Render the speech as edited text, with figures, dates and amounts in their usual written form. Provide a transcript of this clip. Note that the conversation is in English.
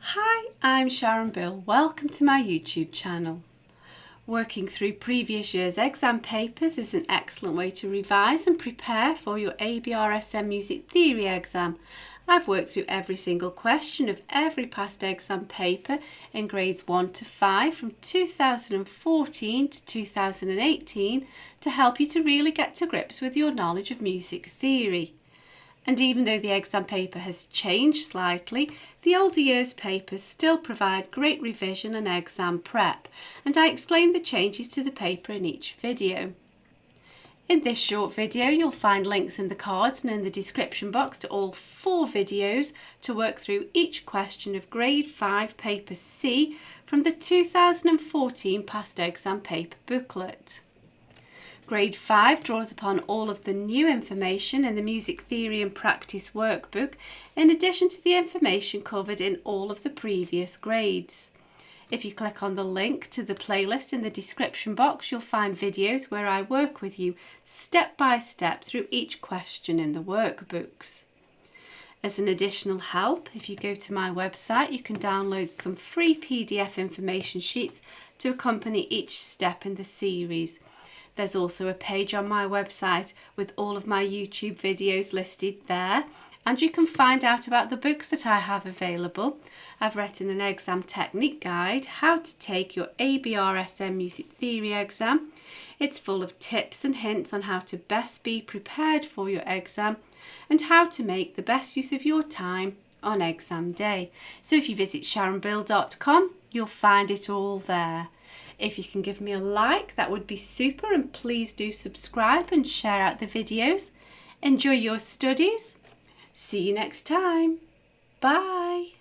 Hi, I'm Sharon. Welcome to my YouTube channel. Working through previous year's exam papers is an excellent way to revise and prepare for your ABRSM Music Theory exam. I've worked through every single question of every past exam paper in grades 1 to 5 from 2014 to 2018 to help you to really get to grips with your knowledge of music theory. And even though the exam paper has changed slightly, the older years papers still provide great revision and exam prep, and I explain the changes to the paper in each video. In this short video, you'll find links in the cards and in the description box to all 4 videos to work through each question of Grade 5 Paper C from the 2014 past exam paper booklet. Grade 5 draws upon all of the new information in the Music Theory and Practice workbook, in addition to the information covered in all of the previous grades. If you click on the link to the playlist in the description box, you'll find videos where I work with you step by step through each question in the workbooks. As an additional help, if you go to my website, you can download some free PDF information sheets to accompany each step in the series. There's also a page on my website with all of my YouTube videos listed there, and you can find out about the books that I have available. I've written an exam technique guide, how to take your ABRSM Music Theory exam. It's full of tips and hints on how to best be prepared for your exam and how to make the best use of your time on exam day. So if you visit sharonbill.com, you'll find it all there. If you can give me a like, that would be super, and please do subscribe and share out the videos. Enjoy your studies. See you next time. Bye.